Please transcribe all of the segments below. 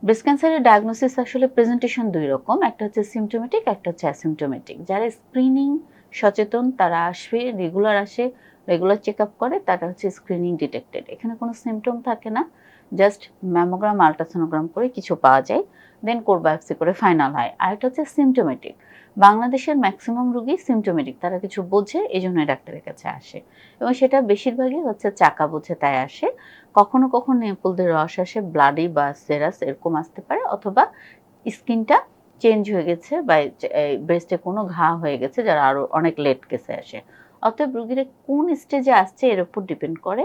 Breast ক্যান্সারের diagnosis আসলে presentation দুই রকম, একটা হচ্ছে সিমটোমেটিক, একটা হচ্ছে অ্যাসিমটোমেটিক। যারা স্ক্রিনিং সচেতন তারা আসবে, রেগুলার আসে, রেগুলার চেক আপ করে, তারা হচ্ছে স্ক্রিনিং ডিটেক্টেড। এখানে কোনো সিমটম থাকে না, জাস্ট ম্যামোগ্রাম আল্ট্রাসোনোগ্রাম করে কিছু পাওয়া যায়, দেন কোর বায়োপসি করে ফাইনাল হয়। আরেকটা হচ্ছে সিমটোমেটিক। বাংলাদেশের ম্যাক্সিমাম রোগী সিমটোমেটিক, তারা কিছু বোঝে এই জন্য ডাক্তারের কাছে আসে, এবং সেটা বেশিরভাগই হচ্ছে চাকা বুঝে তাই আসে। কখনো কখনো নিপল দিয়ে রস আসে, ব্লাডি বা সেরাস এরকম আসতে পারে, অথবা স্কিনটা চেঞ্জ হয়ে গেছে বা ব্রেস্টে কোনো ঘা হয়ে গেছে, যারা আরো অনেক লেট কেসে আসে। অতএব রোগীরা কোন স্টেজে আসছে এর উপর ডিপেন্ড করে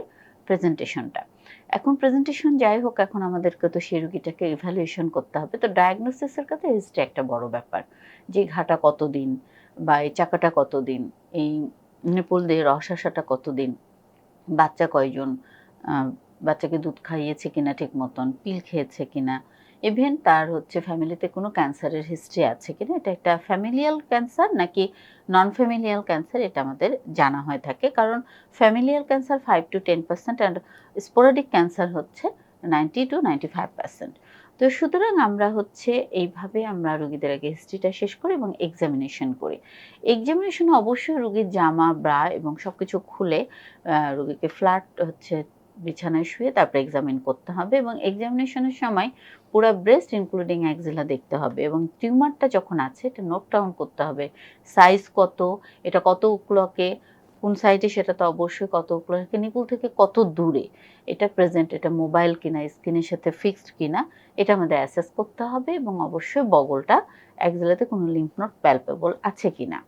প্রেজেন্টেশনটা। এখন প্রেজেন্টেশন যাই হোক, এখন আমাদেরকে তো সেই রোগীটাকে ইভ্যালুয়েশন করতে হবে। তো ডায়াগনোসিসের কাছে হিস্ট্রি একটা বড় ব্যাপার, যে ঘাটা কতদিন বা এই চাকাটা কতদিন, এই নিপল দিয়ে রস আসাটা কতদিন, বাচ্চা কয়জন, বাচ্চাকে দুধ খাইয়েছে কিনা ঠিক মতন, পিল খেয়েছে কিনা, ইভেন তার হচ্ছে ফ্যামিলিতে কোনো ক্যান্সারের হিস্ট্রি আছে কিনা, এটা একটা ফ্যামিলিয়াল ক্যান্সার নাকি নন ফ্যামিলিয়াল ক্যান্সার, এটা আমাদের জানা হয়ে থাকে। কারণ familial cancer 5 to 10% and sporadic cancer হচ্ছে 90 to 95%। তো সুতরাং আমরা হচ্ছে এইভাবে আমরা রোগীদের আগে হিস্ট্রিটা শেষ করি এবং এক্সামিনেশন করি। এক্সামিনেশনে অবশ্যই রোগীর জামা, ব্রা এবং সবকিছু খুলে রোগীকে ফ্ল্যাট হচ্ছে বিছানায় শুয়ে তারপরে এক্সামিন করতে হবে, এবং এক্সামিনেশনের সময় পুরা ব্রেস্ট ইনক্লুডিং অ্যাক্সিলা দেখতে হবে, এবং টিউমারটা যখন আছে এটা নোট ডাউন করতে হবে। সাইজ কত, এটা কত উক্লকে, কোন সাইডে সেটা তো অবশ্যই কত উক্লকে, নিপুল থেকে কত দূরে এটা প্রেজেন্ট, এটা মোবাইল কিনা, স্কিনের সাথে ফিক্সড কিনা, এটা আমাদের অ্যাসেস করতে হবে, এবং অবশ্যই বগলটা অ্যাক্সিলাতে কোনো লিম্ফ নোড প্যালপেবল আছে কিনা।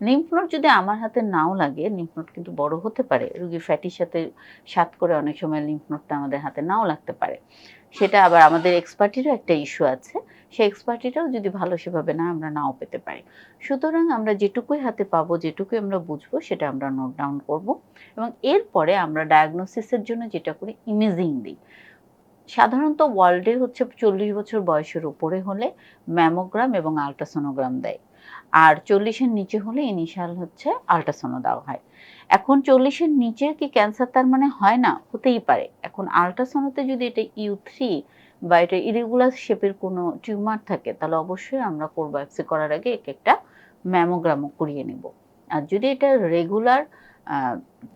লিম্ফ নোড যদি আমার হাতে নাও লাগে, লিম্ফ নোড কিন্তু বড় হতে পারে, রোগীর ফ্যাটির সাথে সাথ করে অনেক সময় লিম্ফ নোডটা আমাদের হাতে নাও লাগতে পারে। সেটা আবার আমাদের এক্সপার্টিরও একটা ইস্যু আছে, সেই এক্সপার্টিটাও যদি ভালো সেভাবে না আমরা নাও পেতে পারি। সুতরাং আমরা যেটুকুই হাতে পাবো, যেটুকুই আমরা বুঝবো সেটা আমরা নোট ডাউন করব, এবং এরপরে আমরা ডায়াগনোসিসের জন্য যেটা করি ইমেজিং দিই। সাধারণত ওয়ার্ল্ডে হচ্ছে 40 বছর বয়সের উপরে হলে ম্যামোগ্রাম এবং আল্ট্রাসোনোগ্রাম দেয়, আর 40-এর নিচে হলে ইনিশিয়াল হচ্ছে আল্ট্রাসোনো দেওয়া হয়। এখন 40-এর নিচে কি ক্যান্সার তার মানে হয় না? হতেই পারে। এখন আল্ট্রাসোনোতে যদি এটা ইউ3 বা এটা ইরেগুলার শেপের কোনো টিউমার থাকে, তাহলে অবশ্যই আমরা কোর বায়োপসি করার আগে একটা ম্যামোগ্রামও করিয়ে নেব। আর যদি এটা রেগুলার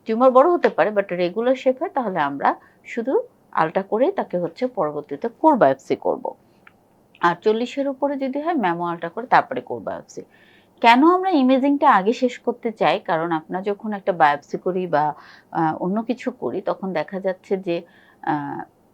টিউমার বড় হতে পারে বাট রেগুলার শেপ হয়, তাহলে আমরা শুধু আলট্রা করে তাকে হচ্ছে পরবর্তীতে কোর বায়োপসি করব। আর 40-এর উপরে যদি হয় ম্যামো আলট্রা করে তারপরে কোর বায়োপসি। কেন আমরা ইমেজিংটা আগে শেষ করতে চাই? কারণ আমরা যখন একটা বায়োপসি করি বা অন্য কিছু করি, তখন দেখা যাচ্ছে যে আ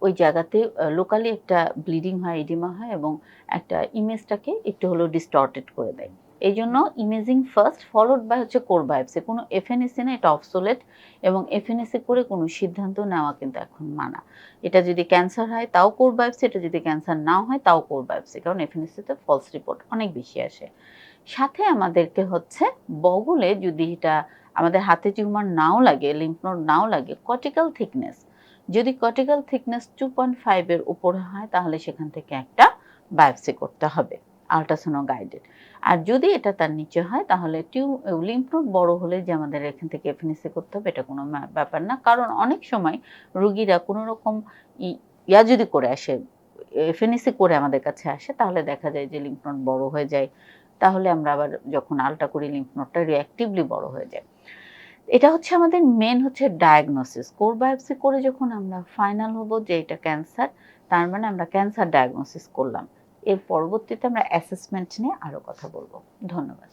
ওই জায়গাতে লোকালি একটা ব্লিডিং হয়, এডিমা হয়, এবং একটা ইমেজটাকে একটু হলেও ডিস্টর্টেড করে দেয়। এইজন্য ইমেজিং ফার্স্ট ফলোড বাই হচ্ছে কোর বায়োপসি। কোনো এফএনএসি না, এটা অবসোলেট, এবং এফএনএসি করে কোনো সিদ্ধান্ত নেওয়া কিন্তু এখন মানা। এটা যদি ক্যান্সার হয় তাও কোর বায়োপসি, এটা যদি ক্যান্সার নাও হয় তাও কোর বায়োপসি। কারণ এফএনএসিতে ফলস রিপোর্ট অনেক বেশি আসে। সাথে আমাদেরকে হচ্ছে বগলে যদি এটা আমাদের হাতে টিউমার নাও লাগে, লিম্ফ নোড নাও লাগে, কর্টিক্যাল থিকনেস যদি কর্টিক্যাল থিকনেস 2.5 এর উপরে হয়, তাহলে সেখান থেকে একটা বায়োপসি করতে হবে আল্ট্রাসোনো গাইডেড। আর যদি এটা তার নিচে হয়, তাহলে লিম্ফ নোড বড় হলে যে আমাদের এখান থেকে এফএনএসি করতে হবে, এটা কোনো ব্যাপার না। কারণ অনেক সময় রোগীরা কোনো রকম ইয়া যদি করে আসে, এফএনএসি করে আমাদের কাছে আসে, তাহলে দেখা যায় যে লিম্ফ নোড বড় হয়ে যায়। তাহলে আমরা আবার যখন আলট্রা করি, লিম্ফ নোডটা রিঅ্যাক্টিভলি বড় হয়ে যায়। এটা হচ্ছে আমাদের মেন হচ্ছে ডায়াগনোসিস। কোর বায়োপসি করে যখন আমরা ফাইনাল হব যে এটা ক্যান্সার, তার মানে আমরা ক্যান্সার ডায়াগনোসিস করলাম। এর পরবর্তীতে আমরা অ্যাসেসমেন্ট নিয়ে আরো কথা বলব। ধন্যবাদ।